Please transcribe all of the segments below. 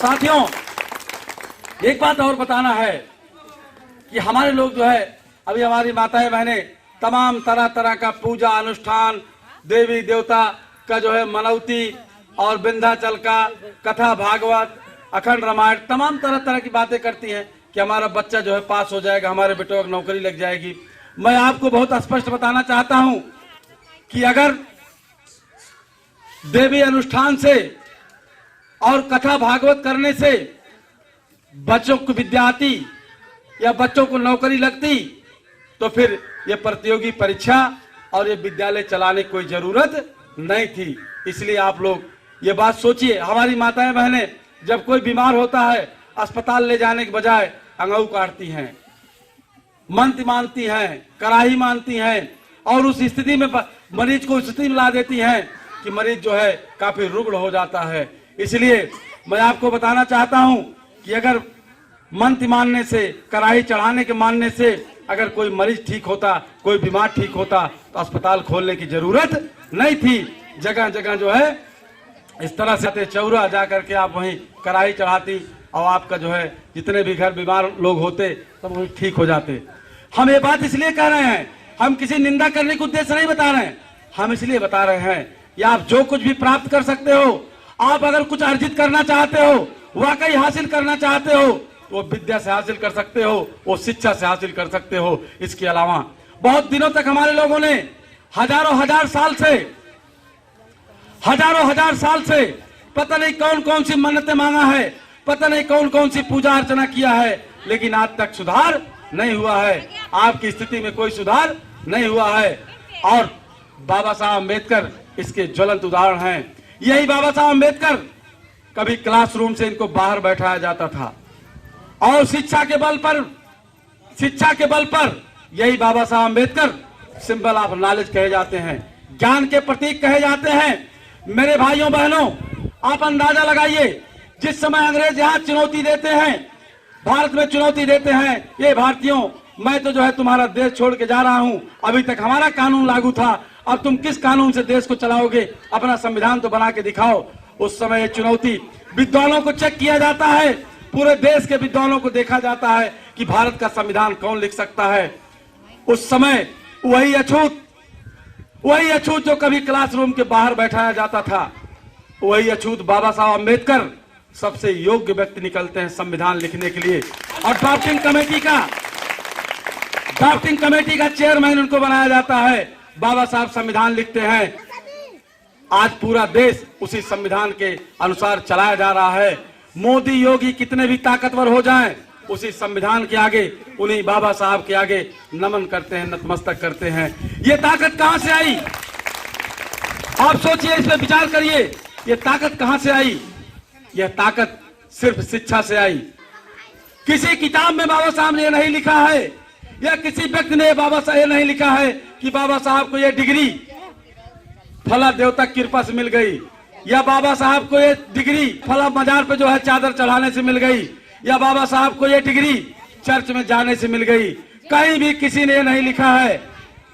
साथियों, एक बात और बताना है कि हमारे लोग जो है, अभी हमारी माताएं बहनें तमाम तरह तरह का पूजा अनुष्ठान, देवी देवता का जो है मनौती और विंध्याचल का कथा भागवत, अखंड रामायण, तमाम तरह तरह की बातें करती हैं कि हमारा बच्चा जो है पास हो जाएगा, हमारे बेटों को नौकरी लग जाएगी। मैं आपको बहुत स्पष्ट बताना चाहता हूं कि अगर देवी अनुष्ठान से और कथा भागवत करने से बच्चों को विद्यार्थी या बच्चों को नौकरी लगती तो फिर ये प्रतियोगी परीक्षा और ये विद्यालय चलाने की कोई जरूरत नहीं थी। इसलिए आप लोग ये बात सोचिए, हमारी माताएं बहनें जब कोई बीमार होता है अस्पताल ले जाने के बजाय अंगूर काटती हैं, मंत्र मानती हैं, कराही मानती हैं और उस स्थिति में मरीज को स्थिति में ला देती हैं कि मरीज जो है काफी रुग्ण हो जाता है। इसलिए मैं आपको बताना चाहता हूं कि अगर मंत्र मानने से, कराही चढ़ाने के मानने से अगर कोई मरीज ठीक होता, कोई बीमार ठीक होता तो अस्पताल खोलने की जरूरत नहीं थी। जगह जगह जो है इस तरह से चौरा जा करके आप वहीं कराही चढ़ाती और आपका जो है जितने भी घर बीमार लोग होते सब वहीं ठीक हो जाते। हम ये बात इसलिए कह रहे हैं, हम किसी निंदा करने के उद्देश्य नहीं बता रहे हैं, हम इसलिए बता रहे हैं कि आप जो कुछ भी प्राप्त कर सकते हो, आप अगर कुछ अर्जित करना चाहते हो, वाकई हासिल करना चाहते हो, वो विद्या से हासिल कर सकते हो, वो शिक्षा से हासिल कर सकते हो। इसके अलावा बहुत दिनों तक हमारे लोगों ने हजारों हजार साल से पता नहीं कौन कौन सी मन्नतें मांगा है, पता नहीं कौन कौन सी पूजा अर्चना किया है, लेकिन आज तक सुधार नहीं हुआ है। आपकी स्थिति में कोई सुधार नहीं हुआ है और बाबा साहब अम्बेडकर इसके ज्वलंत उदाहरण हैं। यही बाबा साहब अम्बेडकर, कभी क्लासरूम से इनको बाहर बैठाया जाता था और शिक्षा के बल पर यही बाबा Saheb Ambedkar symbol of knowledge कहे जाते हैं, ज्ञान के प्रतीक कहे जाते हैं। मेरे भाइयों बहनों, आप अंदाजा लगाइए, जिस समय अंग्रेज यहाँ चुनौती देते हैं, भारत में चुनौती देते हैं, ये भारतीयों मैं तो जो है तुम्हारा देश छोड़ के जा रहा हूं, अभी तक हमारा कानून लागू था, अब तुम किस कानून से देश को चलाओगे, अपना संविधान तो बना के दिखाओ। उस समय ये चुनौती विद्वानों को चेक किया जाता है, पूरे देश के विद्वानों को देखा जाता है कि भारत का संविधान कौन लिख सकता है। उस समय वही अछूत जो कभी क्लासरूम के बाहर बैठाया जाता था, वही अछूत बाबा साहब अम्बेडकर सबसे योग्य व्यक्ति निकलते हैं संविधान लिखने के लिए। और ड्राफ्टिंग कमेटी का चेयरमैन उनको बनाया जाता है। बाबा साहब संविधान लिखते हैं, आज पूरा देश उसी संविधान के अनुसार चलाया जा रहा है। मोदी योगी कितने भी ताकतवर हो जाएं, उसी संविधान के आगे, उन्हीं बाबा साहब के आगे नमन करते हैं, नतमस्तक करते हैं। ये ताकत कहां से आई? आप सोचिए, इस पर विचार करिए, ये ताकत कहां से आई? यह ताकत सिर्फ शिक्षा से आई। किसी किताब में बाबा साहब ने नहीं लिखा है या किसी व्यक्ति ने बाबा साहब नहीं लिखा है कि बाबा साहब को यह डिग्री फला देवता की कृपा से मिल गई, या बाबा साहब को यह डिग्री फला मजार पे जो है चादर चढ़ाने से मिल गई, या बाबा साहब को यह डिग्री चर्च में जाने से मिल गई। कहीं भी किसी ने नहीं लिखा है।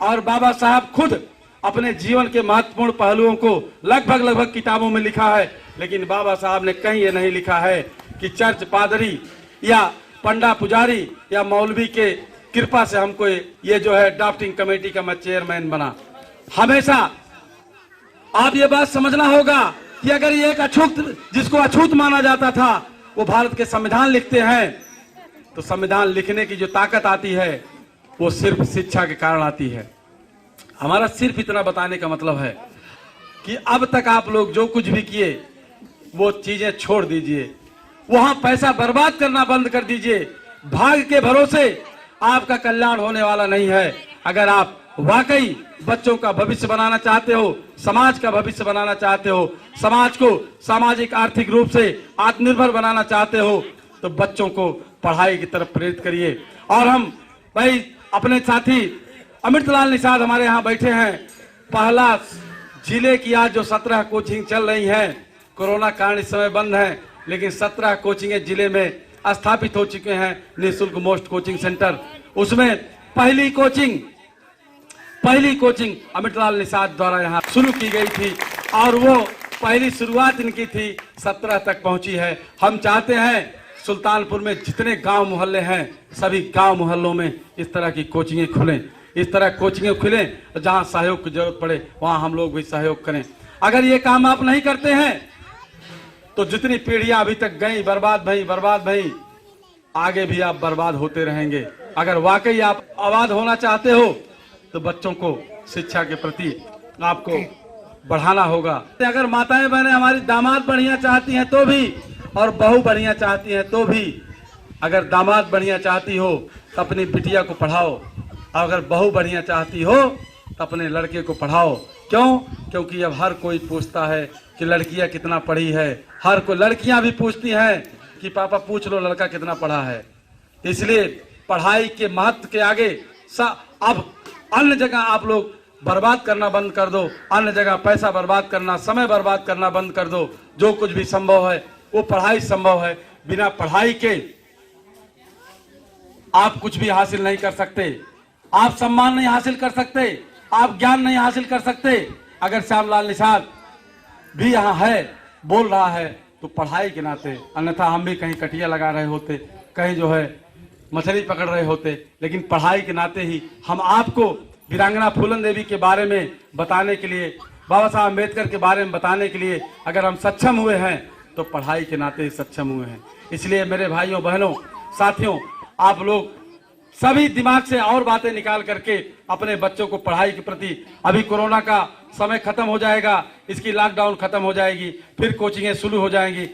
और बाबा साहब खुद अपने जीवन के महत्वपूर्ण पहलुओं को लगभग किताबों में लिखा है, लेकिन बाबा साहब ने कहीं ये नहीं लिखा है कि चर्च पादरी या पंडा पुजारी या मौलवी के कृपा से हमको ये जो है ड्राफ्टिंग कमेटी का मैं चेयरमैन बना। हमेशा आप ये बात समझना होगा कि अगर ये एक अछूत, जिसको अछूत माना जाता था, वो भारत के संविधान लिखते हैं, तो संविधान लिखने की जो ताकत आती है वो सिर्फ शिक्षा के कारण आती है। हमारा सिर्फ इतना बताने का मतलब है कि अब तक आप लोग जो कुछ भी किए वो चीजें छोड़ दीजिए, वहां पैसा बर्बाद करना बंद कर दीजिए। भाग्य के भरोसे आपका कल्याण होने वाला नहीं है। अगर आप वाकई बच्चों का भविष्य बनाना चाहते हो, समाज का भविष्य बनाना चाहते हो, समाज को सामाजिक आर्थिक रूप से आत्मनिर्भर बनाना चाहते हो, तो बच्चों को पढ़ाई की तरफ प्रेरित करिए। और हम भाई अपने साथी अमृतलाल निषाद हमारे यहाँ बैठे हैं। पहला जिले की आज जो 17 कोचिंग चल रही हैं, कोरोना कारण इस समय बंद है, लेकिन 17 कोचिंग जिले में स्थापित हो चुके हैं, निःशुल्क मोस्ट कोचिंग सेंटर। उसमें पहली कोचिंग अमृतलाल निषाद द्वारा यहाँ शुरू की गई थी और वो पहली शुरुआत इनकी थी, 17 तक पहुंची है। हम चाहते हैं सुल्तानपुर में जितने गांव मोहल्ले हैं, सभी गांव मोहल्लों में इस तरह की कोचिंगें खुलें, इस तरह कोचिंगें खुलें, जहां सहयोग की जरूरत पड़े वहां हम लोग भी सहयोग करें। अगर ये काम आप नहीं करते हैं तो जितनी पीढ़ियां अभी तक गई, बर्बाद भई, आगे भी आप बर्बाद होते रहेंगे। अगर वाकई आप आबाद होना चाहते हो तो बच्चों को शिक्षा के प्रति आपको बढ़ाना होगा। अगर माताएं बहनें हमारी दामाद बढ़िया चाहती हैं तो भी, और बहू बढ़िया चाहती हैं तो भी, अगर दामाद बढ़िया चाहती हो तो अपनी बिटिया को पढ़ाओ, और अगर बहू बढ़िया चाहती हो तो अपने लड़के को पढ़ाओ। क्यों? क्योंकि अब हर कोई पूछता है कि लड़कियां कितना पढ़ी है, हर कोई, लड़कियां भी पूछती हैं कि पापा पूछ लो लड़का कितना पढ़ा है। इसलिए पढ़ाई के महत्व के आगे अब अन्य जगह आप लोग बर्बाद करना बंद कर दो, अन्य जगह पैसा बर्बाद करना, समय बर्बाद करना बंद कर दो। जो कुछ भी संभव है वो पढ़ाई संभव है। बिना पढ़ाई के आप कुछ भी हासिल नहीं कर सकते, आप सम्मान नहीं हासिल कर सकते, आप ज्ञान नहीं हासिल कर सकते। अगर श्यामलाल निषाद भी यहाँ है, बोल रहा है, तो पढ़ाई के नाते, अन्यथा हम भी कहीं कटिया लगा रहे होते, कहीं जो है मछली पकड़ रहे होते, लेकिन पढ़ाई के नाते ही हम आपको वीरांगना फूलन देवी के बारे में बताने के लिए, बाबा साहब अम्बेडकर के बारे में बताने के लिए अगर हम सक्षम हुए हैं तो पढ़ाई के नाते ही सक्षम हुए हैं। इसलिए मेरे भाइयों बहनों साथियों, आप लोग सभी दिमाग से और बातें निकाल करके अपने बच्चों को पढ़ाई के प्रति, अभी कोरोना का समय खत्म हो जाएगा, इसकी लॉकडाउन खत्म हो जाएगी, फिर कोचिंगें शुरू हो जाएंगी,